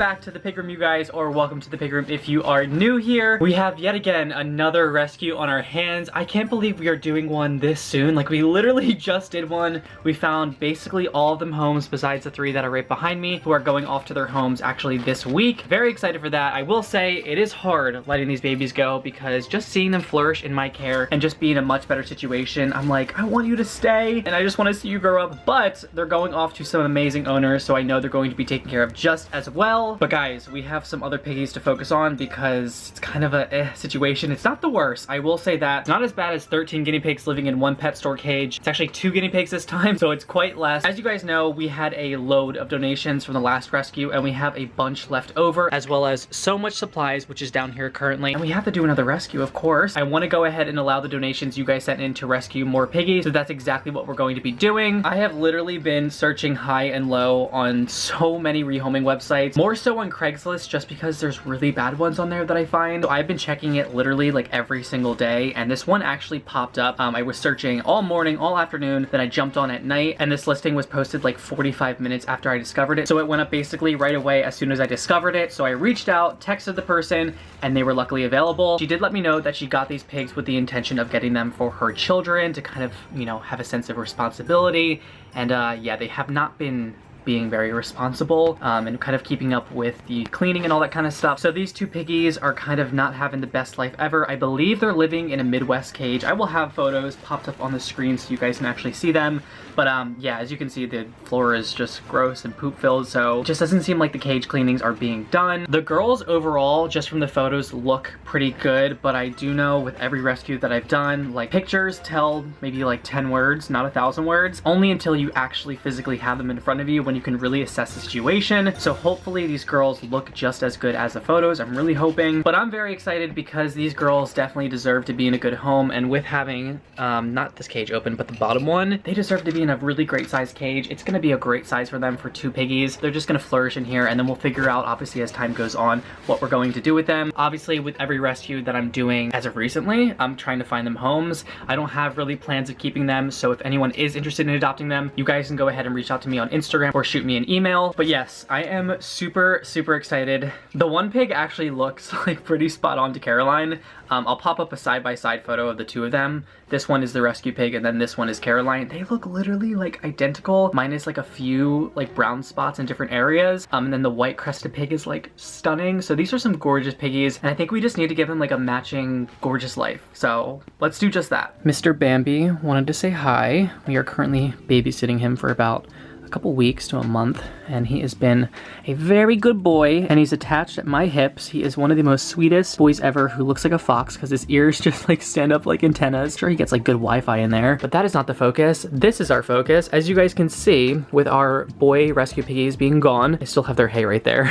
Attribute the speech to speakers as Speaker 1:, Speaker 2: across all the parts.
Speaker 1: back to the pig room, you guys, or welcome to the pig room if you are new here. We have yet again another rescue on our hands. I can't believe we are doing one this soon. Like, we literally just did one. We found basically all of them homes besides the 3 that are right behind me, who are going off to their homes actually this week. Very excited for that. I will say it is hard letting these babies go because just seeing them flourish in my care and just be in a much better situation, I'm like, I want you to stay and I just want to see you grow up. But they're going off to some amazing owners, so I know they're going to be taken care of just as well. But guys, we have some other piggies to focus on because it's kind of a situation. It's not the worst, I will say that. It's not as bad as 13 guinea pigs living in one pet store cage. It's actually 2 guinea pigs this time, so it's quite less. As you guys know, we had a load of donations from the last rescue and we have a bunch left over, as well as so much supplies, which is down here currently. And we have to do another rescue, of course. I want to go ahead and allow the donations you guys sent in to rescue more piggies, so that's exactly what we're going to be doing. I have literally been searching high and low on so many rehoming websites, more so on Craigslist just because there's really bad ones on there that I find. So I've been checking it literally like every single day, and this one actually popped up. I was searching all morning, all afternoon, then I jumped on at night, and this listing was posted like 45 minutes after I discovered it. So it went up basically right away as soon as I discovered it. So I reached out, texted the person, and they were luckily available. She did let me know that she got these pigs with the intention of getting them for her children to kind of, you know, have a sense of responsibility. And yeah, they have not been being very responsible and kind of keeping up with the cleaning and all that kind of stuff. So these 2 piggies are kind of not having the best life ever. I believe they're living in a Midwest cage. I will have photos popped up on the screen so you guys can actually see them. But yeah, as you can see, the floor is just gross and poop filled, so it just doesn't seem like the cage cleanings are being done. The girls overall, just from the photos, look pretty good, but I do know with every rescue that I've done, like, pictures tell maybe like 10 words, not 1,000 words, only until you actually physically have them in front of you when you can really assess the situation. So hopefully these girls look just as good as the photos. I'm really hoping, but I'm very excited because these girls definitely deserve to be in a good home, and with having not this cage open but the bottom one, they deserve to be in a really great size cage. It's going to be a great size for them for 2 piggies. They're just going to flourish in here, and then we'll figure out, obviously, as time goes on, what we're going to do with them. Obviously, with every rescue that I'm doing as of recently, I'm trying to find them homes. I don't have really plans of keeping them, so if anyone is interested in adopting them, you guys can go ahead and reach out to me on Instagram or shoot me an email. But yes, I am super excited. The one pig actually looks like pretty spot on to Caroline. I'll pop up a side-by-side photo of the 2 of them. This one is the rescue pig and then this one is Caroline. They look literally like identical, minus like a few like brown spots in different areas. And then the white crested pig is like stunning. So these are some gorgeous piggies, and I think we just need to give them like a matching gorgeous life. So let's do just that. Mr. Bambi wanted to say hi. We are currently babysitting him for about a couple weeks to a month, and he has been a very good boy, and he's attached at my hips. He is one of the most sweetest boys ever, who looks like a fox because his ears just like stand up like antennas. Sure, he gets like good Wi-Fi in there, but that is not the focus. This is our focus. As you guys can see, with our boy rescue piggies being gone, they still have their hay right there.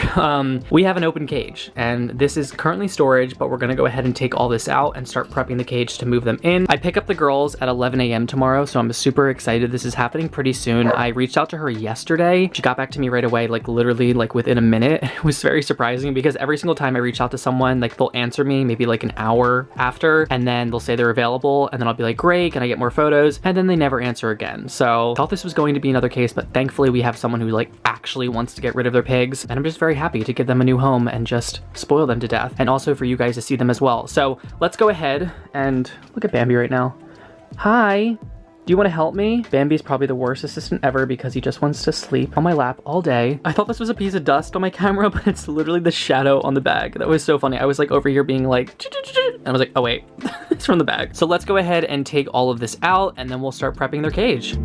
Speaker 1: We have an open cage, and this is currently storage, but we're gonna go ahead and take all this out and start prepping the cage to move them in. I pick up the girls at 11 a.m. tomorrow, so I'm super excited. This is happening pretty soon. I reached out to her yesterday. She got back to me right away, like literally like within a minute. It was very surprising because every single time I reach out to someone, like they'll answer me maybe like an hour after, and then they'll say they're available, and then I'll be like, great, can I get more photos? And then they never answer again. So I thought this was going to be another case, but thankfully we have someone who like actually wants to get rid of their pigs, and I'm just very happy to give them a new home and just spoil them to death, and also for you guys to see them as well. So let's go ahead and look at Bambi right now. Hi. Do you want to help me? Bambi's probably the worst assistant ever because he just wants to sleep on my lap all day. I thought this was a piece of dust on my camera, but it's literally the shadow on the bag. That was so funny. I was like over here being like, and I was like, oh wait, it's from the bag. So let's go ahead and take all of this out, and then we'll start prepping their cage.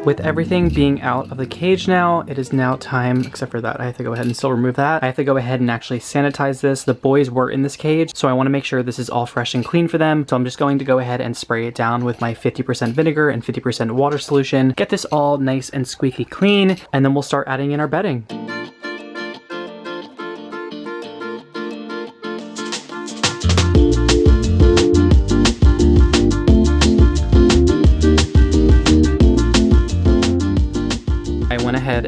Speaker 1: With everything being out of the cage now, it is now time, except for that, I have to go ahead and still remove that. I have to go ahead and actually sanitize this. The boys were in this cage, so I want to make sure this is all fresh and clean for them. So I'm just going to go ahead and spray it down with my 50% vinegar and 50% water solution. Get this all nice and squeaky clean, and then we'll start adding in our bedding.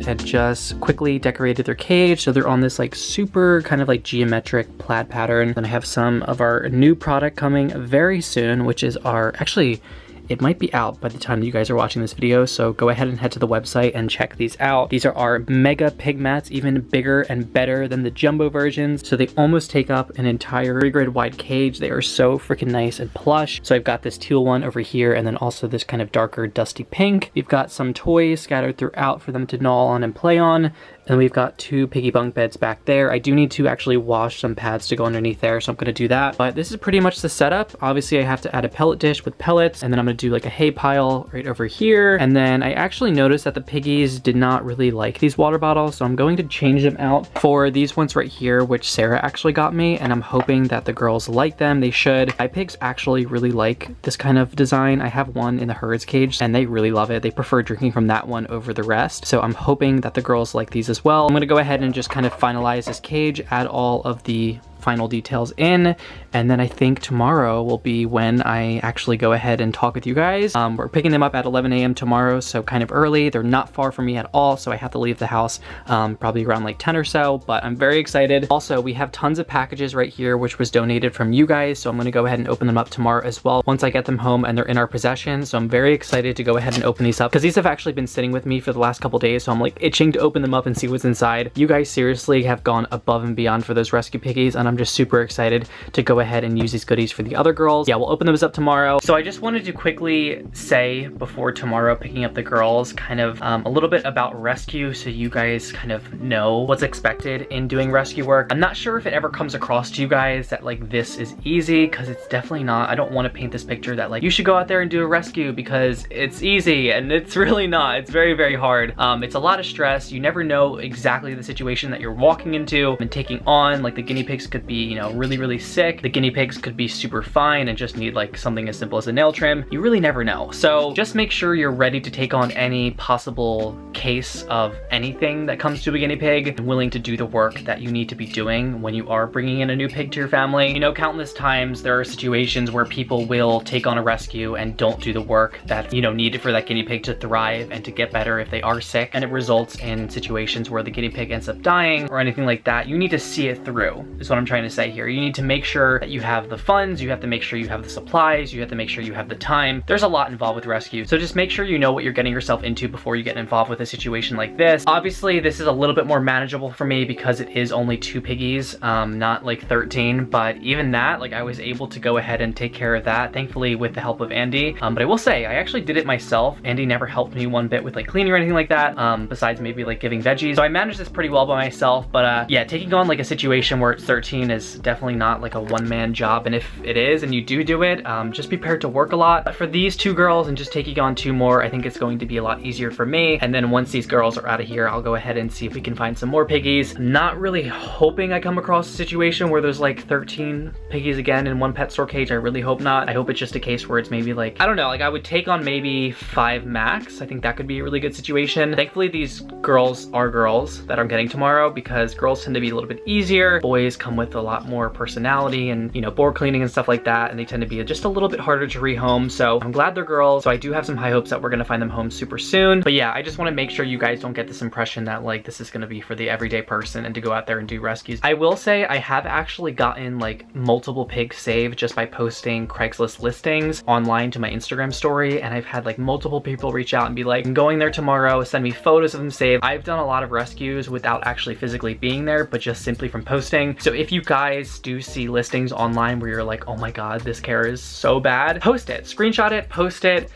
Speaker 1: Had just quickly decorated their cage, so they're on this like super kind of like geometric plaid pattern. Then I have some of our new product coming very soon, which is our, actually it might be out by the time that you guys are watching this video, so go ahead and head to the website and check these out. These are our mega pig mats, even bigger and better than the jumbo versions, so they almost take up an entire 3-grid wide cage. They are so freaking nice and plush. So I've got this teal one over here, and then also this kind of darker dusty pink. We've got some toys scattered throughout for them to gnaw on and play on. And we've got 2 piggy bunk beds back there. I do need to actually wash some pads to go underneath there, so I'm gonna do that. But this is pretty much the setup. Obviously, I have to add a pellet dish with pellets, and then I'm gonna do like a hay pile right over here. And then I actually noticed that the piggies did not really like these water bottles, so I'm going to change them out for these ones right here, which Sarah actually got me, and I'm hoping that the girls like them. They should. My pigs actually really like this kind of design. I have one in the herds cage, and they really love it. They prefer drinking from that one over the rest. So I'm hoping that the girls like these as well. I'm gonna go ahead and just kind of finalize this cage, add all of the final details in, and then I think tomorrow will be when I actually go ahead and talk with you guys. We're picking them up at 11 a.m. tomorrow, so kind of early. They're not far from me at all, so I have to leave the house probably around like 10 or so, but I'm very excited. Also, we have tons of packages right here which was donated from you guys, so I'm gonna go ahead and open them up tomorrow as well once I get them home and they're in our possession. So I'm very excited to go ahead and open these up because these have actually been sitting with me for the last couple days, so I'm like itching to open them up and see what's inside. You guys seriously have gone above and beyond for those rescue piggies, and I'm just super excited to go ahead and use these goodies for the other girls. Yeah, we'll open those up tomorrow. So I just wanted to quickly say before tomorrow picking up the girls kind of a little bit about rescue, so you guys kind of know what's expected in doing rescue work. I'm not sure if it ever comes across to you guys that like this is easy, because it's definitely not. I don't want to paint this picture that like you should go out there and do a rescue because it's easy, and it's really not. It's very, very hard. It's a lot of stress. You never know exactly the situation that you're walking into and taking on. Like the guinea pigs could be, you know, really, really sick. The guinea pigs could be super fine and just need like something as simple as a nail trim. You really never know. So just make sure you're ready to take on any possible case of anything that comes to a guinea pig, and willing to do the work that you need to be doing when you are bringing in a new pig to your family. You know, countless times there are situations where people will take on a rescue and don't do the work that's, you know, needed for that guinea pig to thrive and to get better if they are sick, and it results in situations where the guinea pig ends up dying or anything like that. You need to see it through, is what I'm trying to say here. You need to make sure that you have the funds, you have to make sure you have the supplies, you have to make sure you have the time. There's a lot involved with rescue, so just make sure you know what you're getting yourself into before you get involved with a situation like this. Obviously, this is a little bit more manageable for me because it is only 2 piggies, not like 13, but even that, like I was able to go ahead and take care of that, thankfully with the help of Andy. But I will say, I actually did it myself. Andy never helped me one bit with like cleaning or anything like that, besides maybe like giving veggies. So I managed this pretty well by myself, but yeah, taking on like a situation where it's 13 is definitely not like a one-man job, and if it is and you do it, just be prepared to work a lot. But for these 2 girls and just taking on 2 more, I think it's going to be a lot easier for me. And then once these girls are out of here, I'll go ahead and see if we can find some more piggies. I'm not really hoping I come across a situation where there's like 13 piggies again in one pet store cage. I really hope not. I hope it's just a case where it's maybe like, I don't know, like I would take on maybe 5 max. I think that could be a really good situation. Thankfully, these girls are girls that I'm getting tomorrow, because girls tend to be a little bit easier. Boys come with a lot more personality and, you know, board cleaning and stuff like that, and they tend to be just a little bit harder to rehome. So I'm glad they're girls. So I do have some high hopes that we're gonna find them home super soon. But yeah, I just want to make sure you guys don't get this impression that like this is gonna be for the everyday person and to go out there and do rescues. I will say I have actually gotten like multiple pigs saved just by posting Craigslist listings online to my Instagram story, and I've had like multiple people reach out and be like, I'm going there tomorrow, send me photos of them saved. I've done a lot of rescues without actually physically being there, but just simply from posting. So if you guys do see listings online where you're like, oh my god, this care is so bad, post it, screenshot it, post it,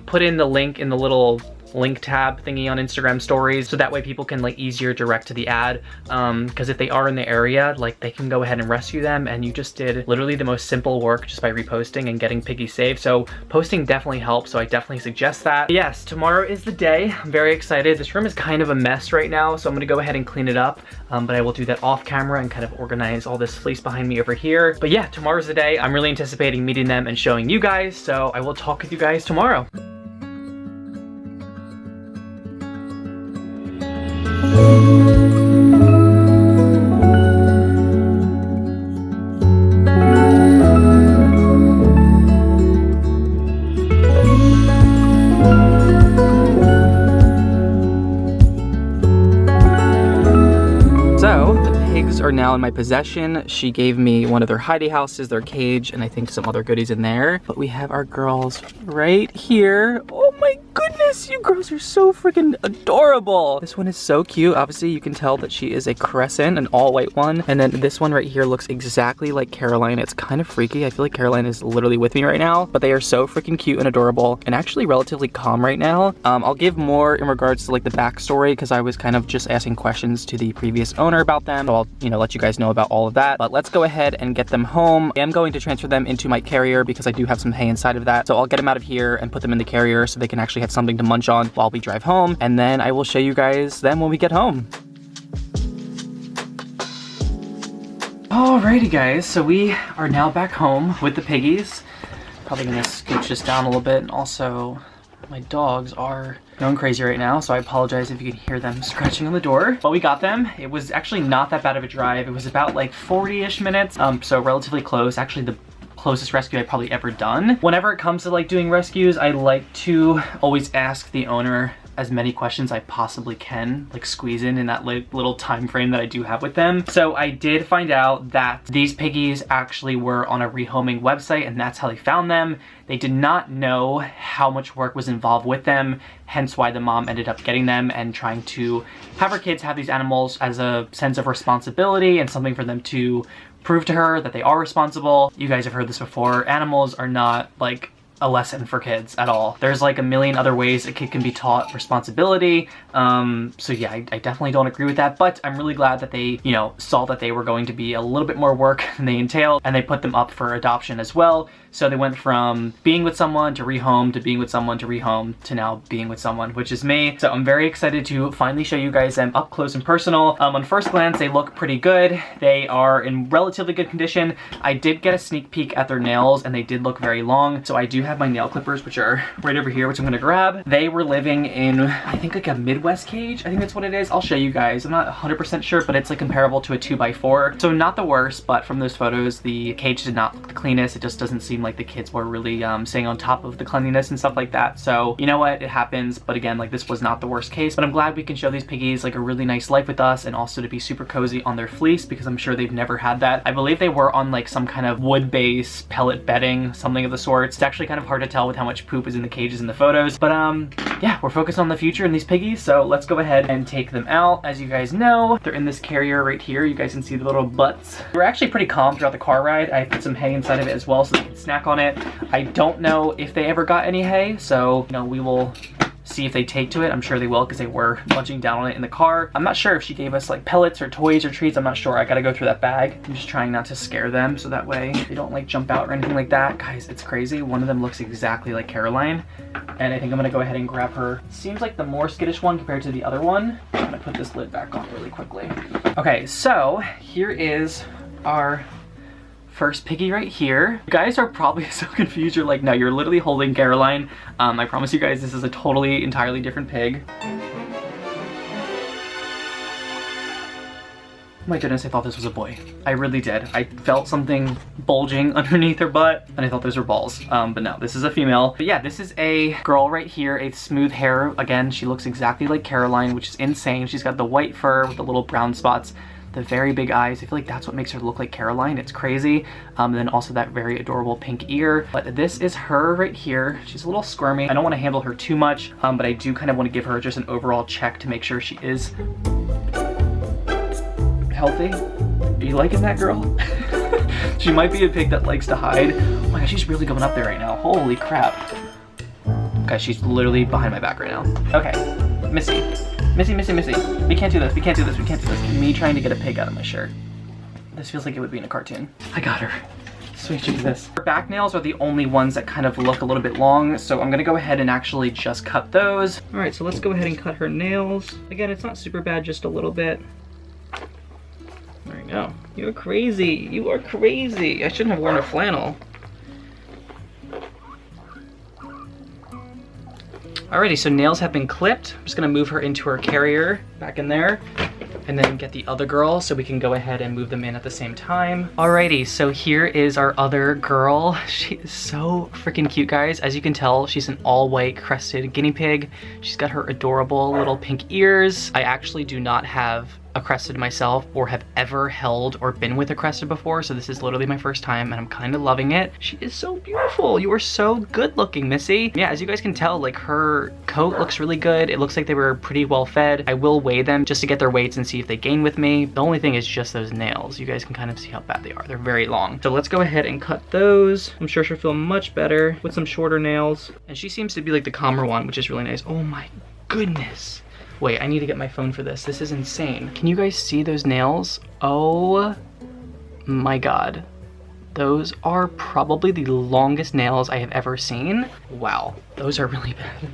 Speaker 1: put in the link in the little link tab thingy on Instagram stories, so that way people can like easier direct to the ad, because if they are in the area, like they can go ahead and rescue them, and you just did literally the most simple work just by reposting and getting piggy saved. So posting definitely helps, so I definitely suggest that. But yes, tomorrow is the day. I'm very excited. This room is kind of a mess right now, so I'm gonna go ahead and clean it up, but I will do that off camera and kind of organize all this fleece behind me over here. But yeah, tomorrow's the day. I'm really anticipating meeting them and showing you guys, so I will talk with you guys tomorrow. Are now in my possession. She gave me one of their hidey houses, their cage, and I think some other goodies in there. But we have our girls right here. Oh my goodness, you girls are so freaking adorable. This one is so cute. Obviously, you can tell that she is a crescent, an all white one. And then this one right here looks exactly like Caroline. It's kind of freaky. I feel like Caroline is literally with me right now, but they are so freaking cute and adorable and actually relatively calm right now. I'll give more in regards to like the backstory, because I was kind of just asking questions to the previous owner about them. So I'll, let you guys know about all of that. But let's go ahead and get them home. I am going to transfer them into my carrier because I do have some hay inside of that. So I'll get them out of here and put them in the carrier so they can actually have something to munch on while we drive home. And then I will show you guys them when we get home. Alrighty guys, so we are now back home with the piggies. Probably gonna scooch this down a little bit, and also my dogs are going crazy right now, so I apologize if you can hear them scratching on the door. But we got them. It was actually not that bad of a drive. It was about like 40-ish minutes, so relatively close. Actually, the closest rescue I've probably ever done. Whenever it comes to like doing rescues, I like to always ask the owner as many questions I possibly can, like squeeze in that little time frame that I do have with them. So I did find out that these piggies actually were on a rehoming website, and that's how they found them. They did not know how much work was involved with them, hence why the mom ended up getting them and trying to have her kids have these animals as a sense of responsibility and something for them to prove to her that they are responsible. You guys have heard this before. Animals are not like a lesson for kids at all. There's like a million other ways a kid can be taught responsibility. So yeah, I definitely don't agree with that, but I'm really glad that they, saw that they were going to be a little bit more work than they entailed, and they put them up for adoption as well. So they went from being with someone to rehome, to being with someone to rehome, to now being with someone, which is me. So I'm very excited to finally show you guys them up close and personal. On first glance, they look pretty good. They are in relatively good condition. I did get a sneak peek at their nails, and they did look very long. So I do have my nail clippers, which are right over here, which I'm gonna grab. They were living in, I think, like a Midwest cage. I think that's what it is. I'll show you guys. I'm not 100% sure, but it's like comparable to a 2x4. So not the worst, but from those photos, the cage did not look the cleanest. It just doesn't seem like the kids were really staying on top of the cleanliness and stuff like that. So you know what, it happens. But again, like this was not the worst case, but I'm glad we can show these piggies like a really nice life with us, and also to be super cozy on their fleece, because I'm sure they've never had that. I believe they were on like some kind of wood base pellet bedding, something of the sorts. It's actually kind of hard to tell with how much poop is in the cages in the photos, but yeah, we're focused on the future in these piggies, so let's go ahead and take them out. As you guys know, they're in this carrier right here. You guys can see the little butts. We're actually pretty calm throughout the car ride. I put some hay inside of it as well so they can snack on it. I don't know if they ever got any hay, so we will see if they take to it. I'm sure they will, because they were munching down on it in the car. I'm not sure if she gave us like pellets or toys or treats. I'm not sure. I gotta go through that bag. I'm just trying not to scare them, so that way they don't like jump out or anything like that. Guys, it's crazy. One of them looks exactly like Caroline, and I think I'm gonna go ahead and grab her. Seems like the more skittish one compared to the other one. I'm gonna put this lid back on really quickly. Okay, so here is our first piggy right here. You guys are probably so confused. You're like, no, you're literally holding Caroline. I promise you guys this is a totally, entirely different pig. Oh my goodness, I thought this was a boy. I really did. I felt something bulging underneath her butt, and I thought those were balls. But no, this is a female. But yeah, this is a girl right here, a smooth hair. Again, she looks exactly like Caroline, which is insane. She's got the white fur with the little brown spots, the very big eyes. I feel like that's what makes her look like Caroline. It's crazy. And then also that very adorable pink ear. But this is her right here. She's a little squirmy. I don't want to handle her too much, but I do kind of want to give her just an overall check to make sure she is healthy. Are you liking that, girl? She might be a pig that likes to hide. Oh my gosh, she's really going up there right now. Holy crap. Okay, she's literally behind my back right now. Okay, Missy. Missy. We can't do this, we can't do this, we can't do this. Me trying to get a pig out of my shirt. This feels like it would be in a cartoon. I got her. Sweet Jesus. Her back nails are the only ones that kind of look a little bit long, so I'm gonna go ahead and actually just cut those. All right, so let's go ahead and cut her nails. Again, it's not super bad, just a little bit. There you go. You're crazy. You are crazy. I shouldn't have worn a flannel. Alrighty, so nails have been clipped. I'm just gonna move her into her carrier back in there, and then get the other girl so we can go ahead and move them in at the same time. Alrighty, so here is our other girl. She is so freaking cute, guys. As you can tell, she's an all white crested guinea pig. She's got her adorable little pink ears. I actually do not have a crested myself or have ever held or been with a crested before, so this is literally my first time and I'm kind of loving it. She is so beautiful. You are so good looking, Missy. Yeah, as you guys can tell, like her coat looks really good. It looks like they were pretty well fed. I will weigh them just to get their weights and see if they gain with me. The only thing is just those nails. You guys can kind of see how bad they are. They're very long. So let's go ahead and cut those. I'm sure she'll feel much better with some shorter nails. And she seems to be like the calmer one, which is really nice. Oh my goodness. Wait, I need to get my phone for this. This is insane. Can you guys see those nails? Oh my God. Those are probably the longest nails I have ever seen. Wow, those are really bad.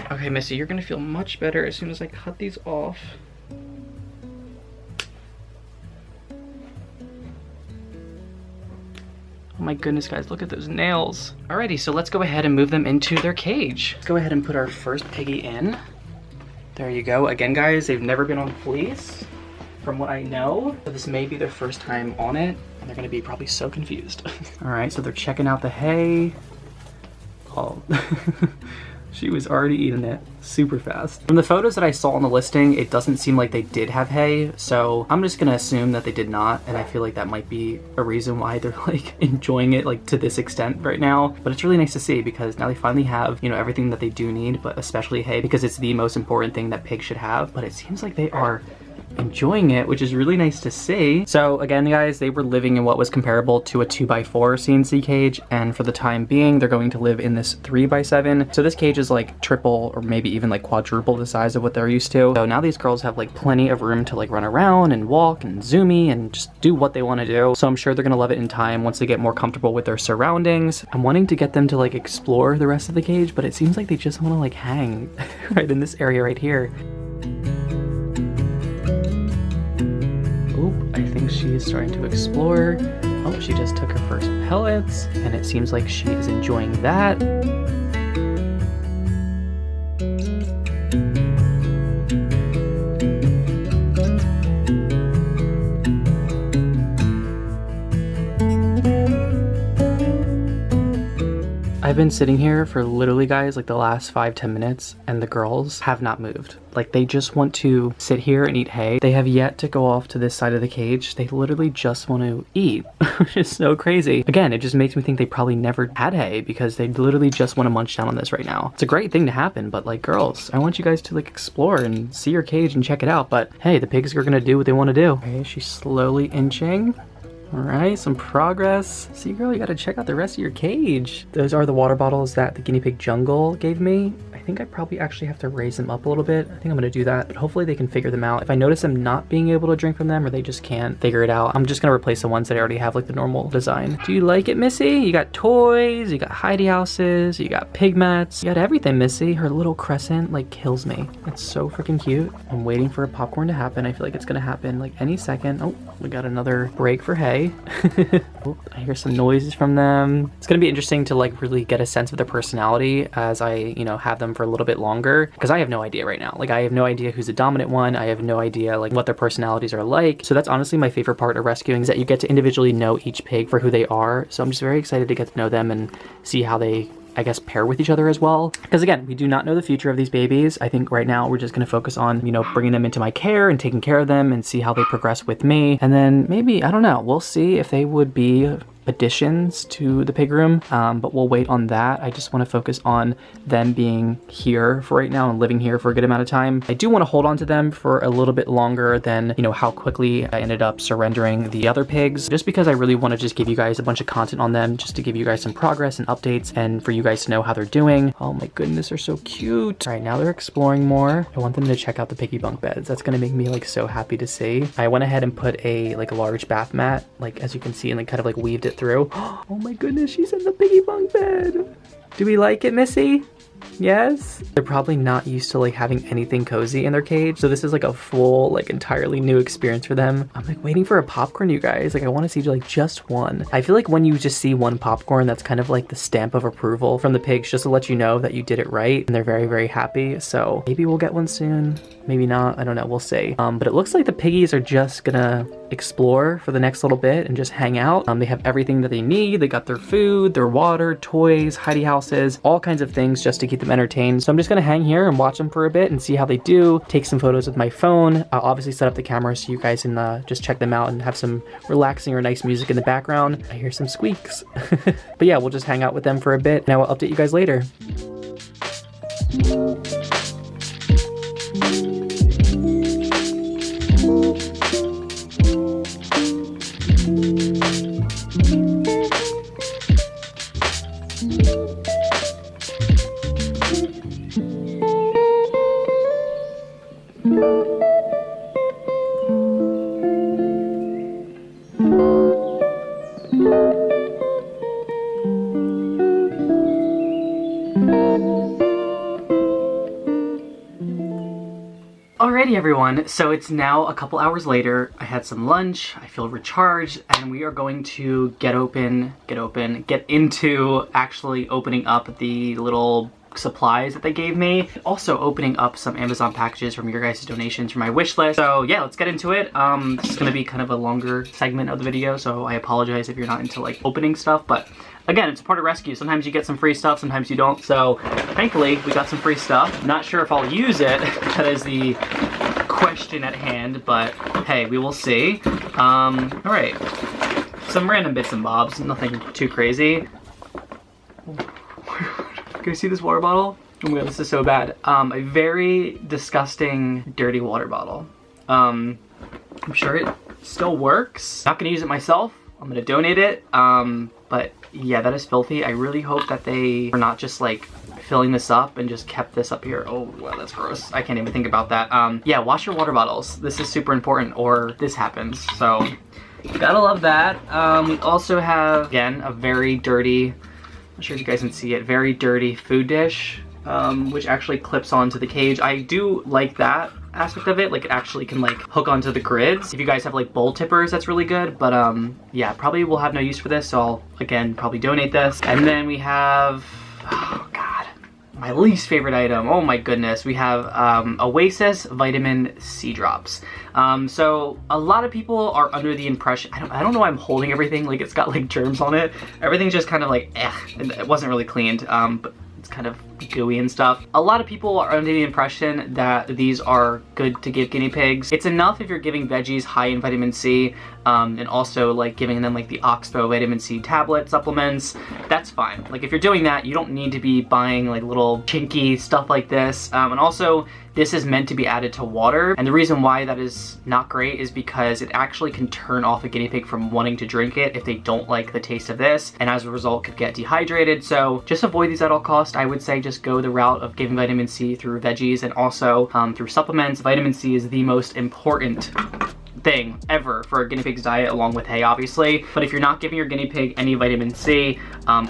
Speaker 1: Okay, Missy, you're gonna feel much better as soon as I cut these off. Oh my goodness, guys, look at those nails. Alrighty, so let's go ahead and move them into their cage. Let's go ahead and put our first piggy in. There you go. Again, guys, they've never been on fleece, from what I know. So this may be their first time on it, and they're gonna be probably so confused. All right, so they're checking out the hay. Oh, she was already eating it super fast. From the photos that I saw on the listing, it doesn't seem like they did have hay, so I'm just gonna assume that they did not, and I feel like that might be a reason why they're like enjoying it like to this extent right now. But it's really nice to see because now they finally have, you know, everything that they do need, but especially hay, because it's the most important thing that pigs should have. But it seems like they are enjoying it, which is really nice to see. So again, guys, they were living in what was comparable to a 2x4 CNC cage, and for the time being they're going to live in this 3x7. So this cage is like triple or maybe even like quadruple the size of what they're used to. So now these girls have like plenty of room to like run around and walk and zoomy and just do what they want to do. So I'm sure they're gonna love it in time once they get more comfortable with their surroundings. I'm wanting to get them to like explore the rest of the cage, but it seems like they just want to like hang right in this area right here. I think she is starting to explore. Oh, she just took her first pellets, and it seems like she is enjoying that. I've been sitting here for literally, guys, like the last 5-10 minutes, and the girls have not moved. Like, they just want to sit here and eat hay. They have yet to go off to this side of the cage. They literally just want to eat, which is so crazy. Again, it just makes me think they probably never had hay because they literally just want to munch down on this right now. It's a great thing to happen, but like, girls, I want you guys to like explore and see your cage and check it out. But hey, the pigs are gonna do what they want to do. Okay, she's slowly inching. All right, some progress. See, girl, you gotta check out the rest of your cage. Those are the water bottles that the guinea pig jungle gave me. I think I probably actually have to raise them up a little bit. I think I'm gonna do that, but hopefully they can figure them out. If I notice them not being able to drink from them or they just can't figure it out, I'm just gonna replace the ones that I already have like the normal design. Do you like it, Missy? You got toys, you got hidey houses, you got pig mats, you got everything, Missy. Her little crescent like kills me. It's so freaking cute. I'm waiting for a popcorn to happen. I feel like it's gonna happen like any second. Oh, we got another break for hay. Oh, I hear some noises from them. It's gonna be interesting to like really get a sense of their personality as I, you know, have them for a little bit longer, because I have no idea right now. Like, I have no idea who's the dominant one. I have no idea like what their personalities are like. So that's honestly my favorite part of rescuing, is that you get to individually know each pig for who they are. So I'm just very excited to get to know them and see how they, I guess, pair with each other as well. Because again, we do not know the future of these babies. I think right now we're just gonna focus on, you know, bringing them into my care and taking care of them and see how they progress with me. And then maybe, I don't know, we'll see if they would be additions to the pig room, but we'll wait on that. I just want to focus on them being here for right now and living here for a good amount of time. I do want to hold on to them for a little bit longer than, you know, how quickly I ended up surrendering the other pigs, just because I really want to just give you guys a bunch of content on them, just to give you guys some progress and updates and for you guys to know how they're doing. Oh my goodness, they're so cute. All right, now they're exploring more. I want them to check out the piggy bunk beds. That's gonna make me like so happy to see. I went ahead and put a like large bath mat, like as you can see, and like kind of like weaved it through. Oh my goodness, she's in the piggy bunk bed. Do we like it, Missy? Yes? They're probably not used to like having anything cozy in their cage, so this is like a full, like entirely new experience for them. I'm like waiting for a popcorn, you guys. Like I want to see like just one. I feel like when you just see one popcorn, that's kind of like the stamp of approval from the pigs, just to let you know that you did it right, and they're very, very happy. So maybe we'll get one soon, maybe not, I don't know, we'll see. But it looks like the piggies are just gonna explore for the next little bit and just hang out. They have everything that they need. They got their food, their water, toys, hidey houses, all kinds of things just to keep them entertained. So I'm just gonna hang here and watch them for a bit and see how they do, take some photos with my phone. I'll obviously set up the camera so you guys can just check them out and have some relaxing or nice music in the background. I hear some squeaks. But yeah, we'll just hang out with them for a bit and I will update you guys later. Alrighty everyone, so it's now a couple hours later. I had some lunch, I feel recharged, and we are going to get into actually opening up the little supplies that they gave me. Also opening up some Amazon packages from your guys' donations from my wish list. So yeah, let's get into it. This is gonna be kind of a longer segment of the video, so I apologize if you're not into like opening stuff, but again, it's a part of rescue. Sometimes you get some free stuff, sometimes you don't. So thankfully, we got some free stuff. Not sure if I'll use it. That is the question at hand, but hey, we will see. All right, some random bits and bobs, nothing too crazy. Can you see this water bottle? Oh my god, this is so bad. A very disgusting, dirty water bottle. I'm sure it still works. Not gonna use it myself. I'm gonna donate it. But yeah, that is filthy. I really hope that they are not just like filling this up and just kept this up here. Oh, wow, that's gross. I can't even think about that. Yeah, wash your water bottles. This is super important or this happens. So, gotta love that. We also have, again, a very dirty, I'm sure if you guys can see it, very dirty food dish, which actually clips onto the cage. I do like that aspect of it, like it actually can like hook onto the grids. If you guys have like bowl tippers, that's really good, but yeah, probably will have no use for this, so I'll again probably donate this. And then we have, oh god, my least favorite item, oh my goodness, we have Oasis vitamin C drops. So a lot of people are under the impression, I don't know why I'm holding everything like it's got like germs on it. Everything's just kind of like it wasn't really cleaned, but it's kind of gooey and stuff. A lot of people are under the impression that these are good to give guinea pigs. It's enough if you're giving veggies high in vitamin C, and also like giving them like the Oxbow vitamin C tablet supplements. That's fine. Like if you're doing that, you don't need to be buying like little chinky stuff like this. And also, this is meant to be added to water, and the reason why that is not great is because it actually can turn off a guinea pig from wanting to drink it if they don't like the taste of this, and as a result could get dehydrated. So just avoid these at all costs. I would say just go the route of giving vitamin C through veggies and also through supplements. Vitamin C is the most important thing ever for a guinea pig's diet, along with hay obviously. But if you're not giving your guinea pig any vitamin C,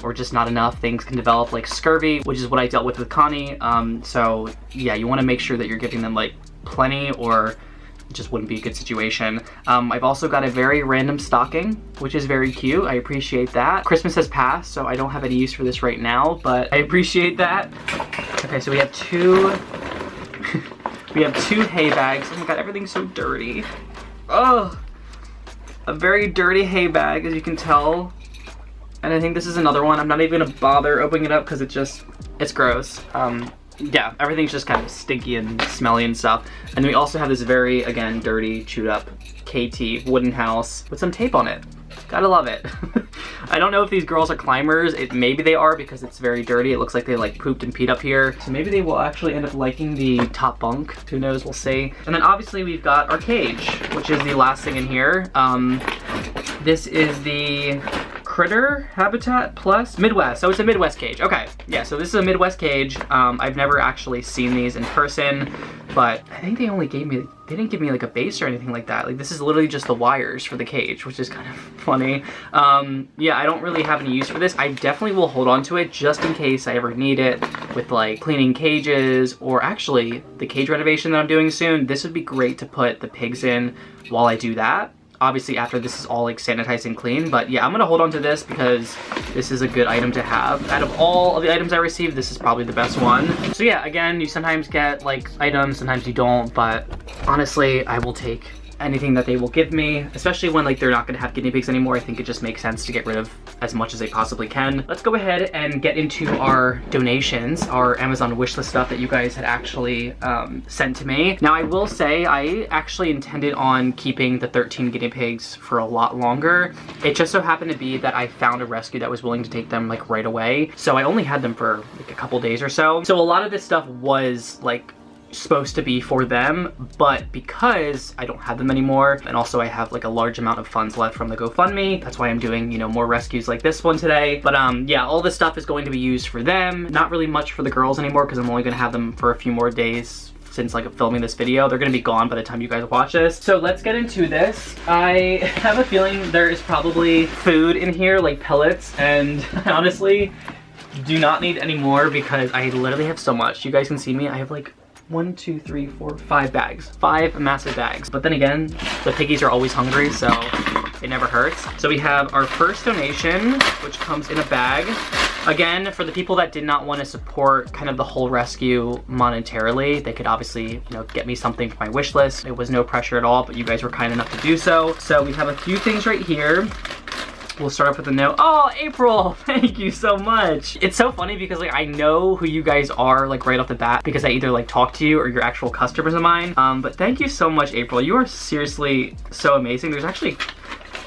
Speaker 1: or just not enough, things can develop like scurvy, which is what I dealt with Connie. So yeah, you want to make sure that you're giving them like plenty, or it just wouldn't be a good situation. I've also got a very random stocking, which is very cute. I appreciate that. Christmas has passed, so I don't have any use for this right now, but I appreciate that. Okay, so we have two we have two hay bags. Oh my god, everything's so dirty. Oh, a very dirty hay bag, as you can tell. And I think this is another one. I'm not even gonna bother opening it up because it's gross. Yeah, everything's just kind of stinky and smelly and stuff. And then we also have this very, again, dirty, chewed up KT wooden house with some tape on it. Gotta love it. I don't know if these girls are climbers. Maybe they are because it's very dirty. It looks like they like pooped and peed up here. So maybe they will actually end up liking the top bunk. Who knows, we'll see. And then obviously we've got our cage, which is the last thing in here. This is the Critter Habitat Plus Midwest. So it's a Midwest cage. Okay, yeah, so this is a Midwest cage. I've never actually seen these in person, but I think they only gave me, they didn't give me like a base or anything like that. Like this is literally just the wires for the cage, which is kind of funny. Yeah, I don't really have any use for this. I definitely will hold on to it just in case I ever need it with like cleaning cages, or actually the cage renovation that I'm doing soon. This would be great to put the pigs in while I do that. Obviously after this is all like sanitized and clean, but yeah, I'm gonna hold on to this because this is a good item to have. Out of all of the items I received, this is probably the best one. So yeah, again, you sometimes get like items, sometimes you don't, but honestly, I will take anything that they will give me, especially when like they're not gonna have guinea pigs anymore. I think it just makes sense to get rid of as much as they possibly can. Let's go ahead and get into our donations, our Amazon wishlist stuff that you guys had actually sent to me. Now I will say I actually intended on keeping the 13 guinea pigs for a lot longer. It just so happened to be that I found a rescue that was willing to take them like right away. So I only had them for like a couple days or so. So a lot of this stuff was like supposed to be for them, but because I don't have them anymore, and also I have like a large amount of funds left from the GoFundMe, that's why I'm doing, you know, more rescues like this one today. But yeah, all this stuff is going to be used for them, not really much for the girls anymore because I'm only gonna have them for a few more days since like filming this video. They're gonna be gone by the time you guys watch this. So let's get into this. I have a feeling there is probably food in here, like pellets, and I honestly do not need any more because I literally have so much. You guys can see me, I have like 1, 2, 3, 4, 5 bags. 5 massive bags. But then again, the piggies are always hungry, so it never hurts. So we have our first donation, which comes in a bag. Again, for the people that did not want to support kind of the whole rescue monetarily, they could obviously, you know, get me something for my wish list. It was no pressure at all, but you guys were kind enough to do so. So we have a few things right here. We'll start off with a note. Oh, April, thank you so much. It's so funny because like I know who you guys are like right off the bat because I either like talk to you or you're actual customers of mine. But thank you so much, April. You are seriously so amazing. There's actually,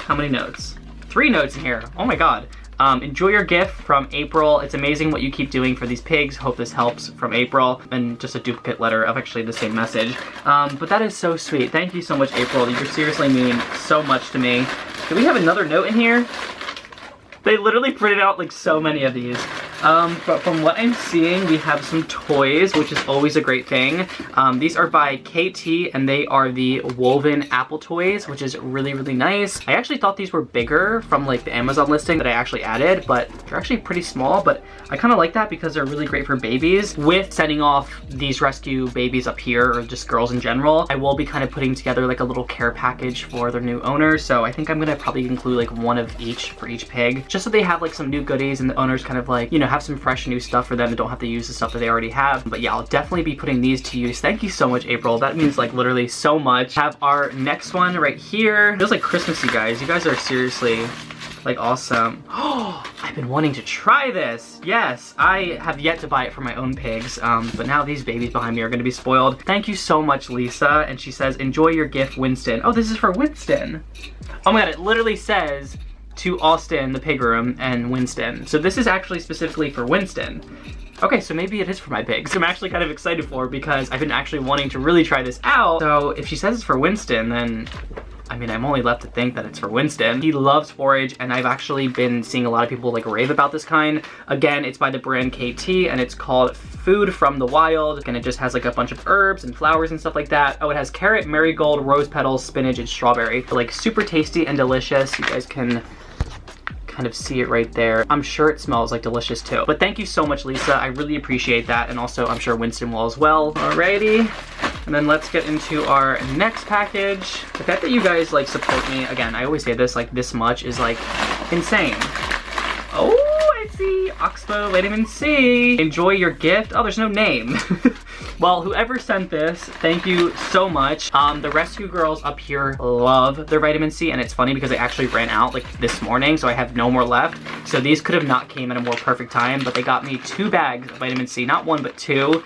Speaker 1: how many notes? 3 notes in here. Oh my God. Enjoy your gift from April. It's amazing what you keep doing for these pigs. Hope this helps, from April. And just a duplicate letter of actually the same message. But that is so sweet. Thank you so much, April. You seriously mean so much to me. Do we have another note in here? They literally printed out like so many of these. But from what I'm seeing, we have some toys, which is always a great thing. These are by KT, and they are the woven apple toys, which is really, really nice. I actually thought these were bigger from like the Amazon listing that I actually added, but they're actually pretty small, but I kind of like that because they're really great for babies. With sending off these rescue babies up here, or just girls in general, I will be kind of putting together like a little care package for their new owner. So I think I'm gonna probably include like one of each for each pig, just so they have like some new goodies and the owners kind of like, you know, have some fresh new stuff for them and don't have to use the stuff that they already have. But yeah, I'll definitely be putting these to use. Thank you so much, April. That means like literally so much. Have our next one right here. It feels like Christmassy, guys. You guys are seriously like awesome. Oh, I've been wanting to try this. Yes, I have yet to buy it for my own pigs, but now these babies behind me are gonna be spoiled. Thank you so much, Lisa. And she says, enjoy your gift, Winston. Oh, this is for Winston. Oh my God, it literally says, to Austin, the pig room, and Winston. So this is actually specifically for Winston. Okay, so maybe it is for my pigs. I'm actually kind of excited for it because I've been actually wanting to really try this out. So if she says it's for Winston, then I mean, I'm only left to think that it's for Winston. He loves forage, and I've actually been seeing a lot of people like rave about this kind. Again, it's by the brand KT, and it's called Food from the Wild, and it just has like a bunch of herbs and flowers and stuff like that. Oh, it has carrot, marigold, rose petals, spinach, and strawberry. Like super tasty and delicious. You guys can kind of see it right there. I'm sure it smells like delicious too. But thank you so much, Lisa. I really appreciate that, and also I'm sure Winston will as well. Alrighty. And then let's get into our next package. The fact that you guys like support me, again, I always say this, like this much is like insane. Oh, I see Oxbow Vitamin C. Enjoy your gift. Oh, there's no name. Well, whoever sent this, thank you so much. The rescue girls up here love their vitamin C, and it's funny because they actually ran out like this morning, so I have no more left. So these could have not came at a more perfect time, but they got me 2 bags of vitamin C, not 1, but 2.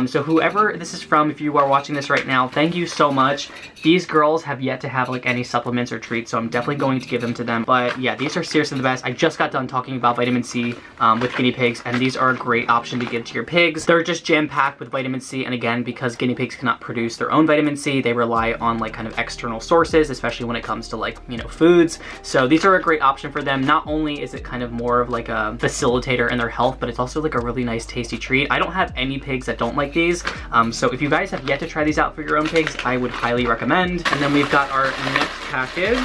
Speaker 1: So whoever this is from, if you are watching this right now, thank you so much. These girls have yet to have like any supplements or treats, so I'm definitely going to give them to them. But yeah, these are seriously the best. I just got done talking about vitamin C with guinea pigs, and these are a great option to give to your pigs. They're just jam-packed with vitamin C, and again, because guinea pigs cannot produce their own vitamin C, they rely on like kind of external sources, especially when it comes to like, you know, foods. So these are a great option for them. Not only is it kind of more of like a facilitator in their health, but it's also like a really nice tasty treat. I don't have any pigs that don't like these. So if you guys have yet to try these out for your own pigs, I would highly recommend. And then we've got our next package.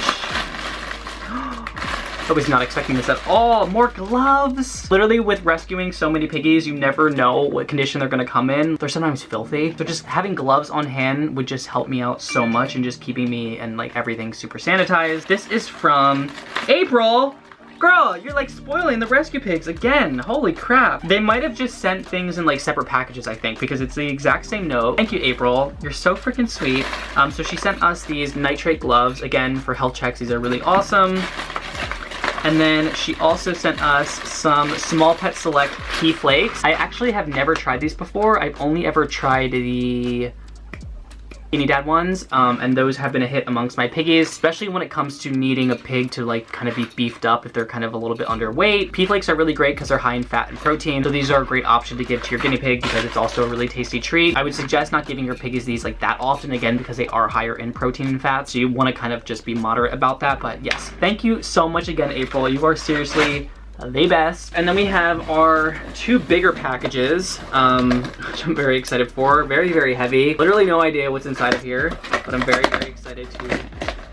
Speaker 1: I was not expecting this at all. More gloves. Literally, with rescuing so many piggies, you never know what condition they're gonna come in. They're sometimes filthy. So just having gloves on hand would just help me out so much, and just keeping me and like everything super sanitized. This is from April. Girl, you're like spoiling the rescue pigs again. Holy crap. They might have just sent things in like separate packages, I think, because it's the exact same note. Thank you, April. You're so freaking sweet. So she sent us these nitrate gloves, again, for health checks. These are really awesome. And then she also sent us some Small Pet Select pea flakes. I actually have never tried these before. I've only ever tried the Guinea Dad ones, and those have been a hit amongst my piggies, especially when it comes to needing a pig to like kind of be beefed up if they're kind of a little bit underweight. Pea flakes are really great because they're high in fat and protein, so these are a great option to give to your guinea pig because it's also a really tasty treat. I would suggest not giving your piggies these like that often, again, because they are higher in protein and fat, so you want to kind of just be moderate about that. But yes, thank you so much again, April. You are seriously the best. And then we have our 2 bigger packages, which I'm very excited for. Very, very heavy. Literally no idea what's inside of here, but I'm very, very excited to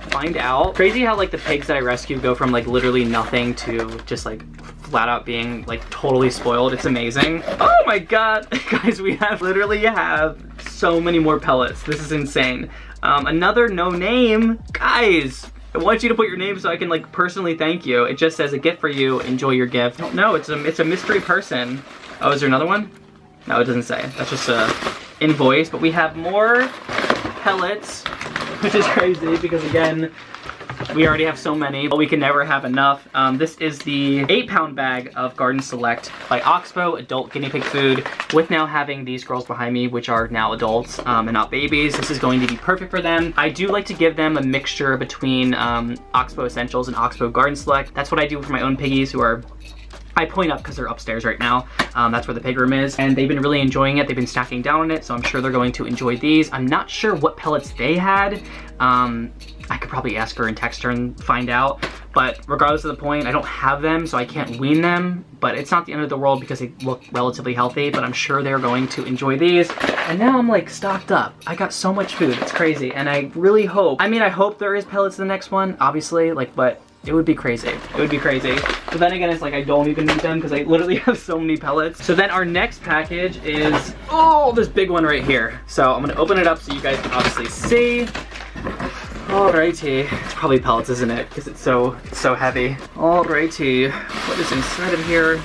Speaker 1: find out. Crazy how like the pigs that I rescue go from like literally nothing to just like flat out being like totally spoiled. It's amazing. Oh my god. Guys, we literally have so many more pellets. This is insane. Another no name. Guys, I want you to put your name so I can like personally thank you. It just says a gift for you, enjoy your gift. No, it's a mystery person. Oh, is there another one? No, it doesn't say. That's just a invoice, but we have more pellets, which is crazy because again, we already have so many, but we can never have enough. This is the 8-pound bag of Garden Select by Oxbow adult guinea pig food. With now having these girls behind me, which are now adults and not babies, this is going to be perfect for them. I do like to give them a mixture between Oxbow Essentials and Oxbow Garden Select. That's what I do for my own piggies who are, I point up because they're upstairs right now. That's where the pig room is, and they've been really enjoying it. They've been snacking down on it, so I'm sure they're going to enjoy these. I'm not sure what pellets they had. I could probably ask her and text her and find out, but regardless of the point, I don't have them, so I can't wean them, but it's not the end of the world because they look relatively healthy, but I'm sure they're going to enjoy these. And now I'm like stocked up. I got so much food, it's crazy, and I really hope, I mean, I hope there is pellets in the next one, obviously, like, but it would be crazy. It would be crazy. But then again, it's like I don't even need them because I literally have so many pellets. So then our next package is, oh, this big one right here. So I'm gonna open it up so you guys can obviously see. Alrighty, it's probably pellets, isn't it? Because it's so heavy. Alrighty, what is inside of here?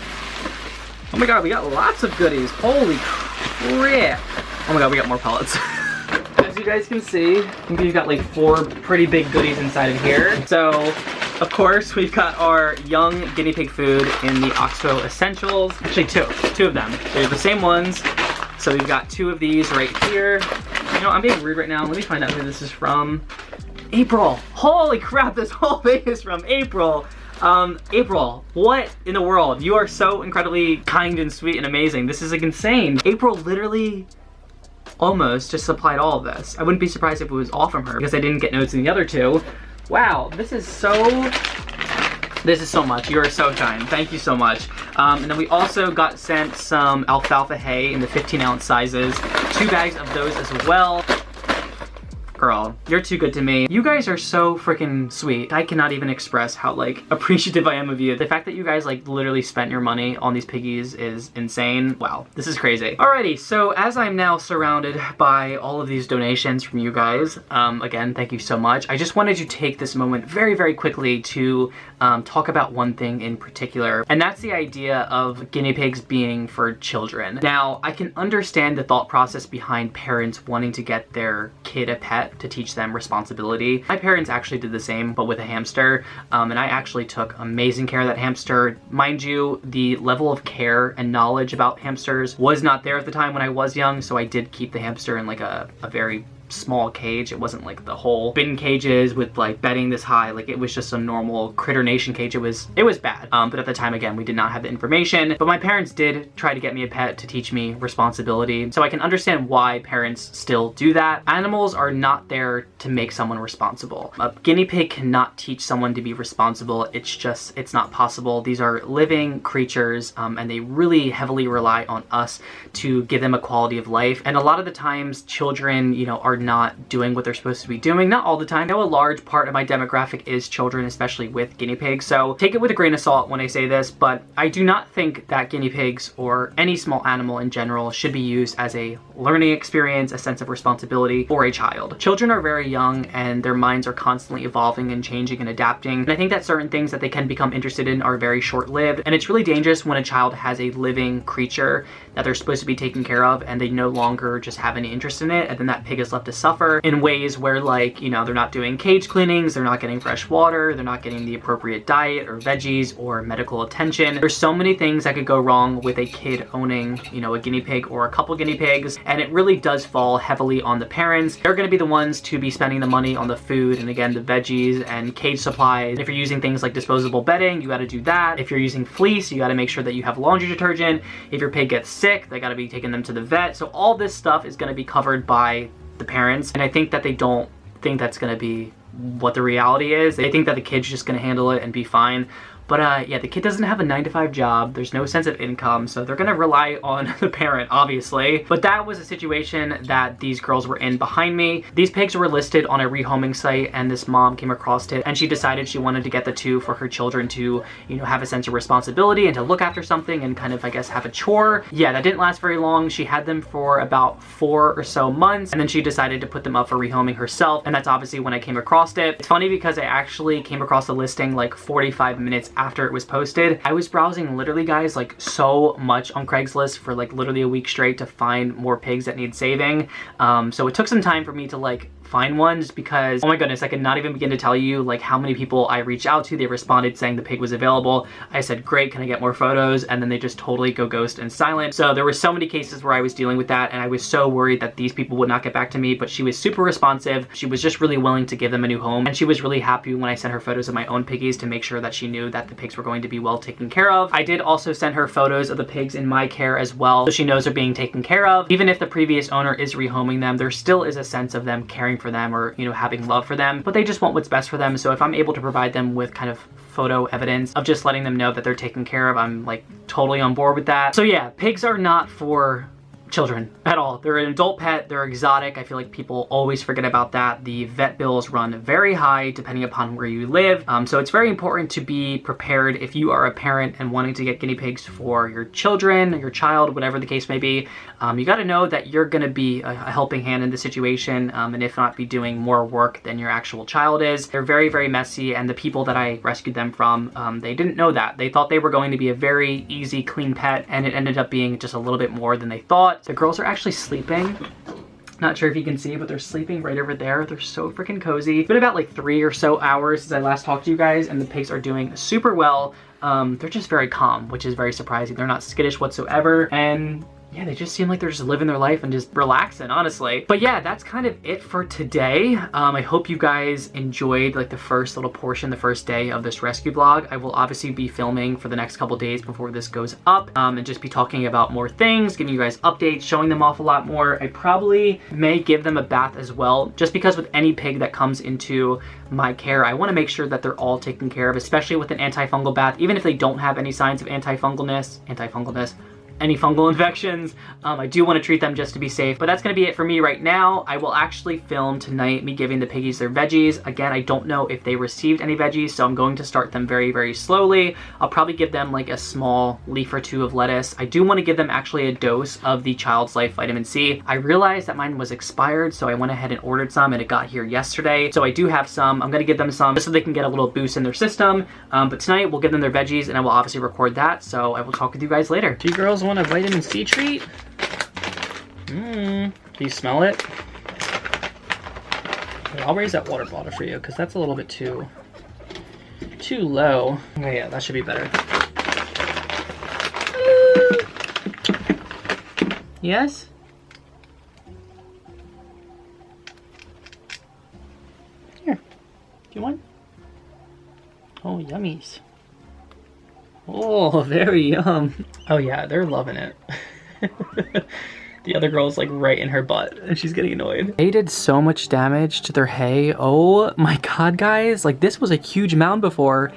Speaker 1: Oh my god, we got lots of goodies. Holy crap! Oh my god, we got more pellets. As you guys can see, I think we've got like 4 pretty big goodies inside of here. So, of course, we've got our young guinea pig food in the Oxbow Essentials. Actually, two of them. They're the same ones. So we've got 2 of these right here. You know, I'm being rude right now. Let me find out who this is from. April. Holy crap, this whole thing is from April. April, what in the world? You are so incredibly kind and sweet and amazing. This is like insane. April literally almost just supplied all of this. I wouldn't be surprised if it was all from her because I didn't get notes in the other 2. Wow, this is so much. You are so kind. Thank you so much. And then we also got sent some alfalfa hay in the 15-ounce sizes. 2 bags of those as well. girl, you're too good to me. You guys are so freaking sweet. I cannot even express how like appreciative I am of you. The fact that you guys like literally spent your money on these piggies is insane. Wow, this is crazy. Alrighty, so as I'm now surrounded by all of these donations from you guys, again, thank you so much. I just wanted to take this moment very, very quickly to talk about one thing in particular, and that's the idea of guinea pigs being for children. Now, I can understand the thought process behind parents wanting to get their kid a pet to teach them responsibility. My parents actually did the same, but with a hamster, and I actually took amazing care of that hamster. Mind you, the level of care and knowledge about hamsters was not there at the time when I was young, so I did keep the hamster in like a very small cage. It wasn't like the whole bin cages with like bedding this high. Like it was just a normal Critter Nation cage. It was bad. But at the time, again, we did not have the information. But my parents did try to get me a pet to teach me responsibility. So I can understand why parents still do that. Animals are not there to make someone responsible. A guinea pig cannot teach someone to be responsible. It's not possible. These are living creatures, and they really heavily rely on us to give them a quality of life. And a lot of the times children, you know, are not doing what they're supposed to be doing. Not all the time. I know a large part of my demographic is children, especially with guinea pigs, so take it with a grain of salt when I say this, but I do not think that guinea pigs or any small animal in general should be used as a learning experience, a sense of responsibility for a child. Children are very young and their minds are constantly evolving and changing and adapting, and I think that certain things that they can become interested in are very short-lived, and it's really dangerous when a child has a living creature that they're supposed to be taking care of and they no longer just have any interest in it, and then that pig is left to suffer in ways where, like, you know, they're not doing cage cleanings, they're not getting fresh water, they're not getting the appropriate diet or veggies or medical attention. There's so many things that could go wrong with a kid owning, you know, a guinea pig or a couple guinea pigs, and it really does fall heavily on the parents. They're going to be the ones to be spending the money on the food and, again, the veggies and cage supplies. If you're using things like disposable bedding, you got to do that. If you're using fleece, you got to make sure that you have laundry detergent. If your pig gets sick, they got to be taking them to the vet. So all this stuff is going to be covered by the parents, and I think that they don't think that's going to be what the reality is. They think that the kid's just going to handle it and be fine. But yeah, the kid doesn't have a 9-to-5 job. There's no sense of income, so they're gonna rely on the parent, obviously. But that was a situation that these girls were in behind me. These pigs were listed on a rehoming site, and this mom came across it, and she decided she wanted to get the two for her children to, you know, have a sense of responsibility and to look after something and kind of, I guess, have a chore. Yeah, that didn't last very long. She had them for about 4 or so months, and then she decided to put them up for rehoming herself, and that's obviously when I came across it. It's funny because I actually came across the listing like 45 minutes after it was posted. I was browsing literally, guys, like so much on Craigslist for like literally a week straight to find more pigs that need saving. So it took some time for me to like find ones because, oh my goodness, I could not even begin to tell you like how many people I reached out to. They responded saying the pig was available. I said, great, can I get more photos? And then they just totally go ghost and silent. So there were so many cases where I was dealing with that, and I was so worried that these people would not get back to me, but she was super responsive. She was just really willing to give them a new home, and she was really happy when I sent her photos of my own piggies to make sure that she knew that the pigs were going to be well taken care of. I did also send her photos of the pigs in my care as well, so she knows they're being taken care of. Even if the previous owner is rehoming them, there still is a sense of them caring for them or, you know, having love for them, but they just want what's best for them. So if I'm able to provide them with kind of photo evidence of just letting them know that they're taken care of, I'm like totally on board with that. So yeah, pigs are not for children at all. They're an adult pet, they're exotic. I feel like people always forget about that. The vet bills run very high depending upon where you live. So it's very important to be prepared if you are a parent and wanting to get guinea pigs for your children, your child, whatever the case may be. You got to know that you're going to be a helping hand in the situation, and if not, be doing more work than your actual child is. They're very, very messy, and the people that I rescued them from, they didn't know that. They thought they were going to be a very easy, clean pet, and it ended up being just a little bit more than they thought. The girls are actually sleeping. Not sure if you can see, but they're sleeping right over there. They're so freaking cozy. It's been about like 3 or so hours since I last talked to you guys, and the pigs are doing super well. They're just very calm, which is very surprising. They're not skittish whatsoever, and yeah, they just seem like they're just living their life and just relaxing, honestly. But yeah, that's kind of it for today. I hope you guys enjoyed like the first little portion, the first day of this rescue vlog. I will obviously be filming for the next couple days before this goes up, and just be talking about more things, giving you guys updates, showing them off a lot more. I probably may give them a bath as well, just because with any pig that comes into my care, I want to make sure that they're all taken care of, especially with an antifungal bath. Even if they don't have any signs of antifungalness, any fungal infections. I do want to treat them just to be safe, but that's going to be it for me right now. I will actually film tonight me giving the piggies their veggies. Again, I don't know if they received any veggies, so I'm going to start them very, very slowly. I'll probably give them like a small leaf or two of lettuce. I do want to give them actually a dose of the Child's Life vitamin C. I realized that mine was expired, so I went ahead and ordered some, and it got here yesterday. So I do have some. I'm going to give them some just so they can get a little boost in their system. But tonight we'll give them their veggies, and I will obviously record that. So I will talk with you guys later. Do you girls want a vitamin C treat? Can you smell it? Here, I'll raise that water bottle for you because that's a little bit too low. Oh yeah, that should be better. Yes? Here. Do you want? Oh, yummies. Oh, very yum. Oh yeah, they're loving it. The other girl's like right in her butt and she's getting annoyed. They did so much damage to their hay. Oh my God, guys. Like this was a huge mound before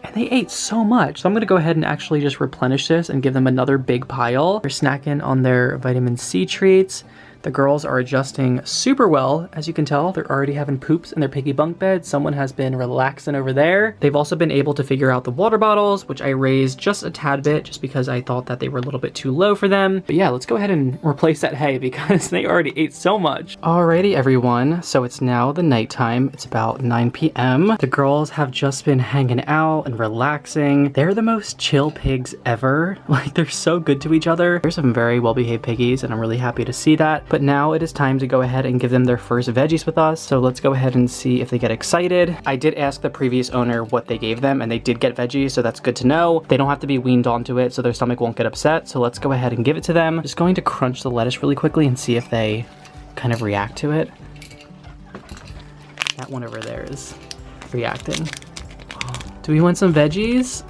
Speaker 1: and they ate so much. So I'm gonna go ahead and actually just replenish this and give them another big pile. They're snacking on their vitamin C treats. The girls are adjusting super well. As you can tell, they're already having poops in their piggy bunk bed. Someone has been relaxing over there. They've also been able to figure out the water bottles, which I raised just a tad bit just because I thought that they were a little bit too low for them. But yeah, let's go ahead and replace that hay because they already ate so much. Alrighty, everyone. So it's now the nighttime. It's about 9 p.m. The girls have just been hanging out and relaxing. They're the most chill pigs ever. Like they're so good to each other. They're some very well-behaved piggies and I'm really happy to see that. But now it is time to go ahead and give them their first veggies with us. So let's go ahead and see if they get excited. I did ask the previous owner what they gave them and they did get veggies, so that's good to know. They don't have to be weaned onto it so their stomach won't get upset. So let's go ahead and give it to them. Just going to crunch the lettuce really quickly and see if they kind of react to it. That one over there is reacting. Do we want some veggies?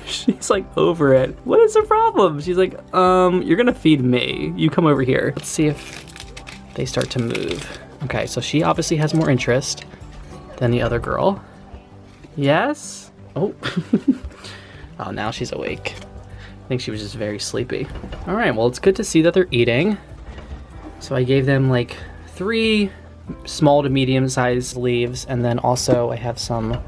Speaker 1: She's like over it. What is the problem? She's like, you're gonna feed me. You come over here. Let's see if they start to move. Okay, so she obviously has more interest than the other girl. Yes? Oh. Oh, now she's awake. I think she was just very sleepy. All right, well, it's good to see that they're eating. So I gave them like 3 small to medium sized leaves, and then also I have some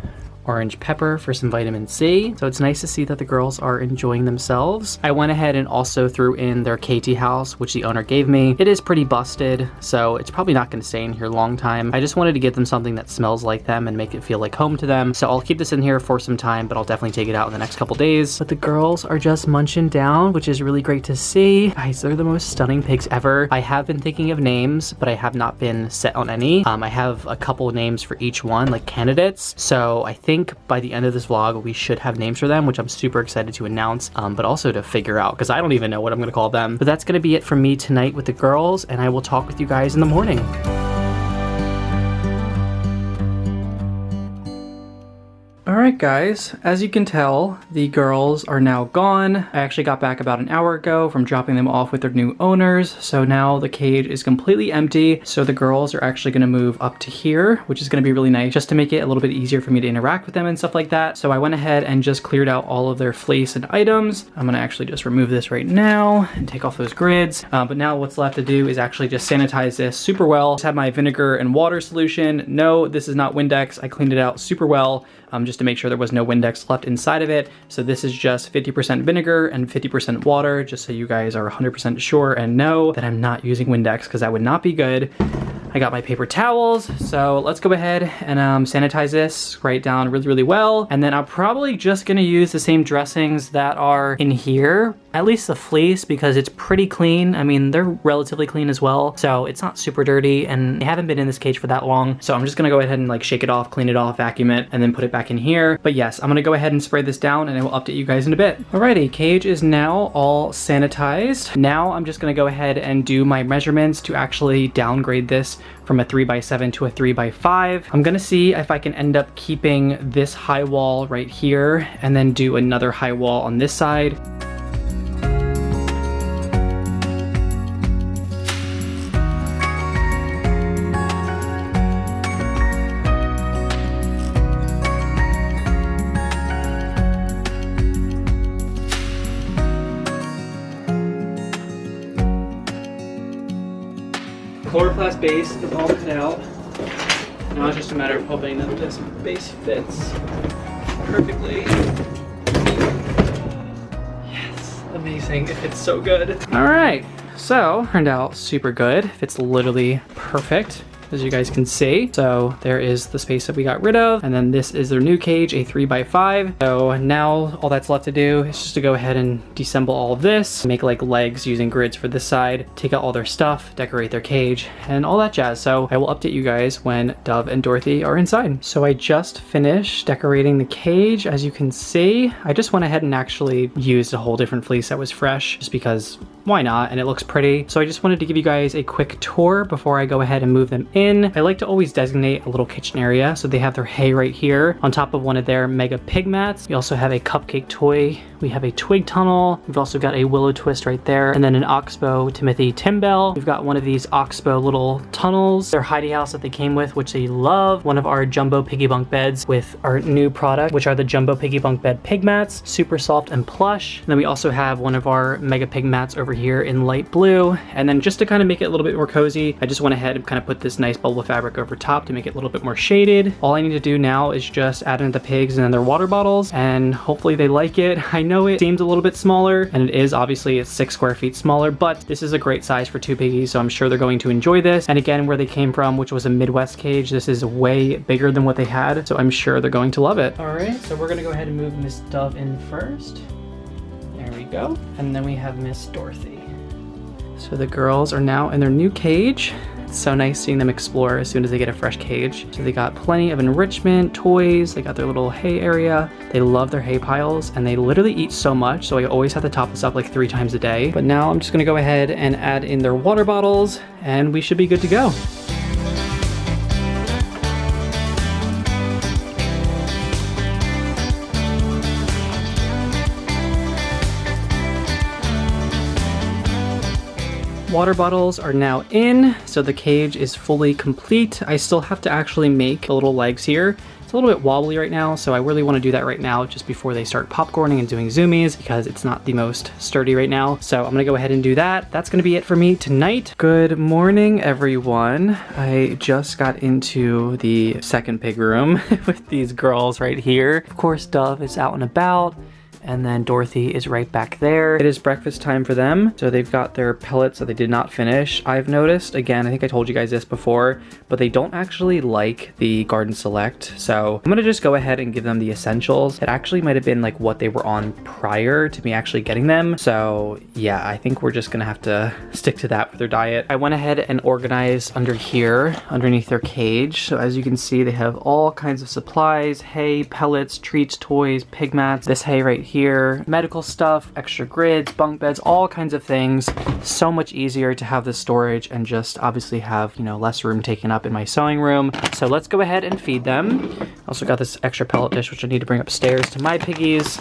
Speaker 1: orange pepper for some vitamin C. So it's nice to see that the girls are enjoying themselves. I went ahead and also threw in their KT house, which the owner gave me. It is pretty busted, so it's probably not gonna stay in here a long time. I just wanted to give them something that smells like them and make it feel like home to them. So I'll keep this in here for some time, but I'll definitely take it out in the next couple days. But the girls are just munching down, which is really great to see. Guys, they're the most stunning pigs ever. I have been thinking of names, but I have not been set on any. I have a couple names for each one, like candidates. So I think by the end of this vlog, we should have names for them, which I'm super excited to announce, but also to figure out, because I don't even know what I'm gonna call them. But that's gonna be it for me tonight with the girls, and I will talk with you guys in the morning. Alright guys, as you can tell, the girls are now gone. I actually got back about an hour ago from dropping them off with their new owners, so now the cage is completely empty. So the girls are actually going to move up to here, which is going to be really nice just to make it a little bit easier for me to interact with them and stuff like that. So I went ahead and just cleared out all of their fleece and items. I'm going to actually just remove this right now and take off those grids. But now what's left to do is actually just sanitize this super well. Just have my vinegar and water solution. No, this is not Windex. I cleaned it out super well. Just to make sure there was no Windex left inside of it. So this is just 50% vinegar and 50% water, just so you guys are 100% sure and know that I'm not using Windex, because that would not be good. I got my paper towels, so let's go ahead and sanitize this right down really, really well. And then I'm probably just gonna use the same dressings that are in here, at least the fleece, because it's pretty clean. I mean, they're relatively clean as well, so it's not super dirty, and they haven't been in this cage for that long. So I'm just gonna go ahead and like shake it off, clean it off, vacuum it, and then put it back in here. But yes, I'm gonna go ahead and spray this down, and I will update you guys in a bit. Alrighty, cage is now all sanitized. Now I'm just gonna go ahead and do my measurements to actually downgrade this from a 3x7 to a 3x5. I'm gonna see if I can end up keeping this high wall right here and then do another high wall on this side. chloroplast base is all cut out. Now it's just a matter of hoping that this base fits perfectly. Yes, amazing. It fits so good. All right, so turned out super good. Fits literally perfect, as you guys can see. So there is the space that we got rid of, and then this is their new cage, a 3x5. So now all that's left to do is just to go ahead and disassemble all of this, make like legs using grids for this side, take out all their stuff, decorate their cage, and all that jazz. So I will update you guys when Dove and Dorothy are inside. So I just finished decorating the cage. As you can see, I just went ahead and actually used a whole different fleece that was fresh, just because why not? And it looks pretty. So I just wanted to give you guys a quick tour before I go ahead and move them in. I like to always designate a little kitchen area. So they have their hay right here on top of one of their mega pig mats. We also have a cupcake toy. We have a twig tunnel. We've also got a willow twist right there. And then an oxbow Timothy Timbell. We've got one of these oxbow little tunnels. Their hidey house that they came with, which they love. One of our jumbo piggy bunk beds with our new product, which are the jumbo piggy bunk bed pig mats. Super soft and plush. And then we also have one of our mega pig mats over here in light blue. And then just to kind of make it a little bit more cozy, I just went ahead and kind of put this nice bubble fabric over top to make it a little bit more shaded. All I need to do now is just add in the pigs and then their water bottles, and hopefully they like it. I know it seems a little bit smaller, and it is, obviously it's 6 square feet smaller, but this is a great size for 2 piggies, so I'm sure they're going to enjoy this. And again, where they came from, which was a Midwest cage, this is way bigger than what they had, so I'm sure they're going to love it. All right, so we're gonna go ahead and move Miss Dove in first. There we go. And then we have Miss Dorothy. So the girls are now in their new cage. It's so nice seeing them explore as soon as they get a fresh cage. So they got plenty of enrichment, toys, they got their little hay area. They love their hay piles, and they literally eat so much, so I always have to top this up like 3 times a day. But now I'm just gonna go ahead and add in their water bottles, and we should be good to go. Water bottles are now in, so the cage is fully complete. I still have to actually make the little legs here. It's a little bit wobbly right now, so I really want to do that right now just before they start popcorning and doing zoomies, because it's not the most sturdy right now. So I'm gonna go ahead and do that. That's gonna be it for me tonight. Good morning, everyone. I just got into the second pig room with these girls right here. Of course, Dove is out and about, and then Dorothy is right back there. It is breakfast time for them. So they've got their pellets that they did not finish. I've noticed, again, I think I told you guys this before, but they don't actually like the Garden Select. So I'm gonna just go ahead and give them the essentials. It actually might have been like what they were on prior to me actually getting them. So yeah, I think we're just gonna have to stick to that for their diet. I went ahead and organized under here, underneath their cage. So as you can see, they have all kinds of supplies, hay, pellets, treats, toys, pig mats, this hay right here, medical stuff, extra grids, bunk beds, all kinds of things. So much easier to have this storage and just obviously have, you know, less room taken up in my sewing room. So let's go ahead and feed them. Also got this extra pellet dish, which I need to bring upstairs to my piggies.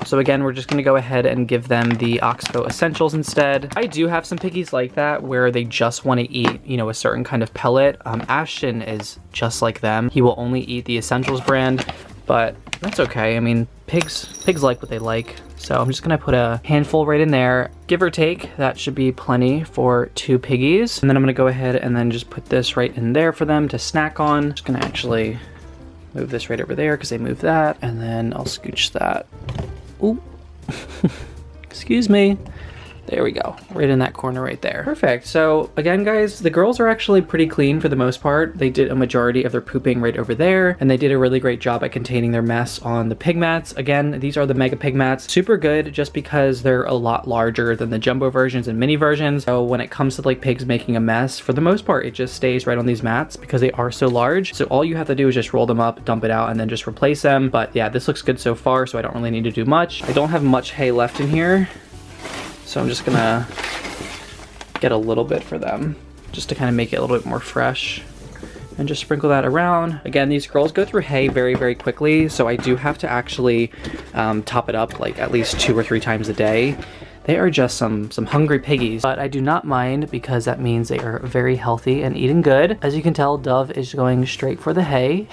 Speaker 1: So again, we're just gonna go ahead and give them the Oxbow Essentials instead. I do have some piggies like that where they just wanna eat, you know, a certain kind of pellet. Ashton is just like them. He will only eat the Essentials brand, but that's okay. I mean, pigs like what they like. So I'm just gonna put a handful right in there. Give or take, that should be plenty for 2 piggies. And then I'm gonna go ahead and then just put this right in there for them to snack on. Just gonna actually move this right over there because they moved that. And then I'll scooch that. Ooh, excuse me. There we go, right in that corner right there. Perfect. So again, guys, the girls are actually pretty clean for the most part. They did a majority of their pooping right over there, and they did a really great job at containing their mess on the pig mats. Again, these are the mega pig mats. Super good just because they're a lot larger than the jumbo versions and mini versions. So when it comes to like pigs making a mess, for the most part, it just stays right on these mats because they are so large. So all you have to do is just roll them up, dump it out, and then just replace them. But yeah, this looks good so far, so I don't really need to do much. I don't have much hay left in here, so I'm just gonna get a little bit for them just to kind of make it a little bit more fresh and just sprinkle that around. Again, these girls go through hay very, very quickly, so I do have to actually top it up like at least 2 or 3 times a day. They are just some hungry piggies, but I do not mind because that means they are very healthy and eating good. As you can tell, Dove is going straight for the hay.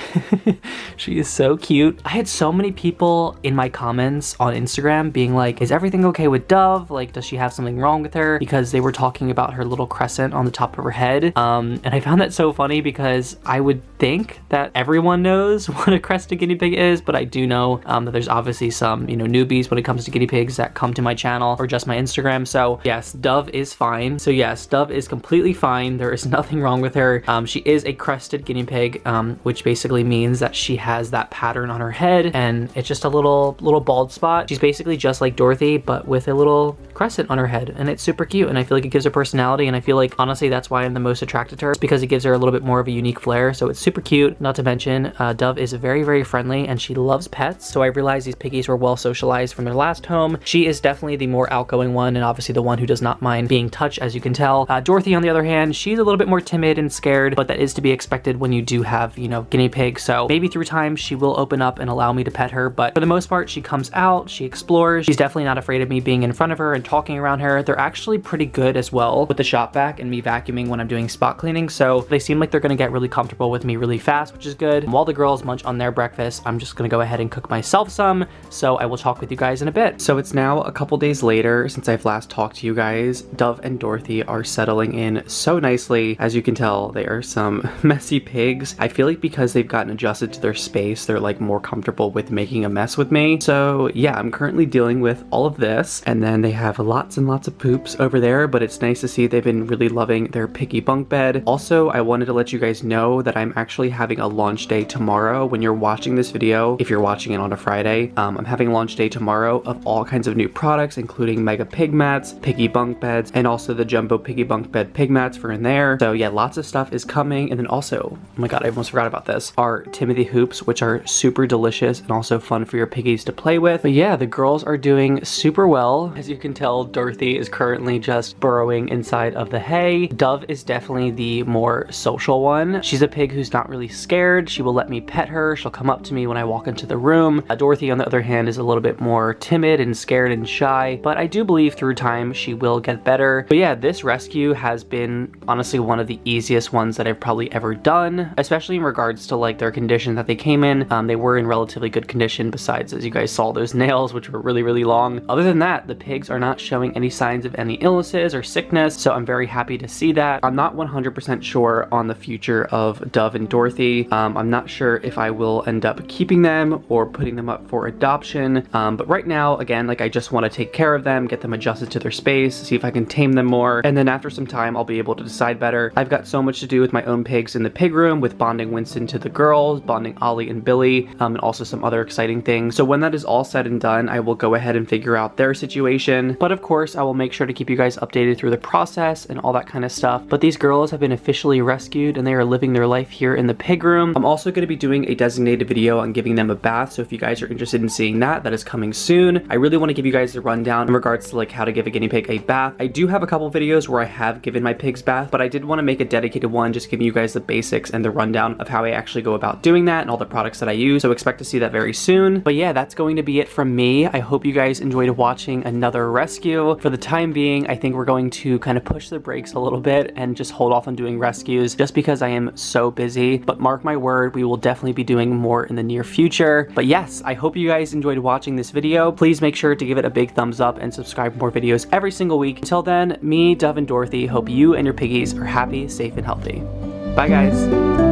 Speaker 1: She is so cute. I had so many people in my comments on Instagram being like, is everything okay with Dove? Like, does she have something wrong with her? Because they were talking about her little crescent on the top of her head. And I found that so funny because I would think that everyone knows what a crested guinea pig is, but I do know that there's obviously some, newbies when it comes to guinea pigs that come to my channel or just my Instagram. So yes, Dove is fine. So yes, Dove is completely fine. There is nothing wrong with her. She is a crested guinea pig, which basically means that she has that pattern on her head and it's just a little bald spot. She's basically just like Dorothy, but with a little crescent on her head, and it's super cute, and I feel like it gives her personality, and I feel like honestly that's why I'm the most attracted to her. It's because it gives her a little bit more of a unique flair. So it's super cute. Not to mention Dove is very, very friendly and she loves pets. So I realized these piggies were well socialized from their last home. She is definitely the more outgoing one and obviously the one who does not mind being touched, as you can tell. Dorothy, on the other hand, she's a little bit more timid and scared, but that is to be expected when you do have, guinea pigs. So maybe through time she will open up and allow me to pet her, but for the most part she comes out, she explores. She's definitely not afraid of me being in front of her and talking around her. They're actually pretty good as well with the shop vac and me vacuuming when I'm doing spot cleaning, so they seem like they're gonna get really comfortable with me really fast, which is good. And while the girls munch on their breakfast, I'm just gonna go ahead and cook myself some, so I will talk with you guys in a bit. So it's now a couple days later since I've last talked to you guys. Dove and Dorothy are settling in so nicely. As you can tell, they are some messy pigs. I feel like because they've gotten adjusted to their space, they're like more comfortable with making a mess with me. So yeah, I'm currently dealing with all of this, and then they have lots and lots of poops over there, but it's nice to see they've been really loving their piggy bunk bed. Also, I wanted to let you guys know that I'm actually having a launch day tomorrow. When you're watching this video, if you're watching it on a Friday, I'm having a launch day tomorrow of all kinds of new products, including mega pig mats, piggy bunk beds, and also the jumbo piggy bunk bed pig mats for in there. So yeah, lots of stuff is coming. And then also, oh my god, I almost forgot about this, are Timothy hoops, which are super delicious and also fun for your piggies to play with. But yeah, the girls are doing super well. As you can tell, Dorothy is currently just burrowing inside of the hay. Dove is definitely the more social one. She's a pig who's not really scared. She will let me pet her. She'll come up to me when I walk into the room. Dorothy, on the other hand, is a little bit more timid and scared and shy, but I do believe through time she will get better. But yeah, this rescue has been honestly one of the easiest ones that I've probably ever done, especially in regards to like their condition that they came in. They were in relatively good condition, besides, as you guys saw, those nails, which were really, really long. Other than that, the pigs are not showing any signs of any illnesses or sickness, so I'm very happy to see that. I'm not 100% sure on the future of Dove and Dorothy. I'm not sure if I will end up keeping them or putting them up for adoption, but right now, again, like I just want to take care of them, get them adjusted to their space, see if I can tame them more, and then after some time I'll be able to decide better. I've got so much to do with my own pigs in the pig room, with bonding Winston to the girls, bonding Ollie and Billy, and also some other exciting things. So when that is all said and done, I will go ahead and figure out their situation, but of course I will make sure to keep you guys updated through the process and all that kind of stuff. But these girls have been officially rescued and they are living their life here in the pig room. I'm also going to be doing a designated video on giving them a bath, so if you guys are interested in seeing that, that is coming soon. I really want to give you guys the rundown in regards to like how to give a guinea pig a bath. I do have a couple videos where I have given my pigs bath, but I did want to make a dedicated one just giving you guys the basics and the rundown of how I actually go about doing that and all the products that I use, so expect to see that very soon. But yeah, that's going to be it from me. I hope you guys enjoyed watching another rescue. For the time being, I think we're going to kind of push the brakes a little bit and just hold off on doing rescues just because I am so busy, but mark my word, we will definitely be doing more in the near future. But yes, I hope you guys enjoyed watching this video. Please make sure to give it a big thumbs up and subscribe for more videos every single week. Until then, me, Dove, and Dorothy hope you and your piggies are happy, safe, and healthy. Bye guys.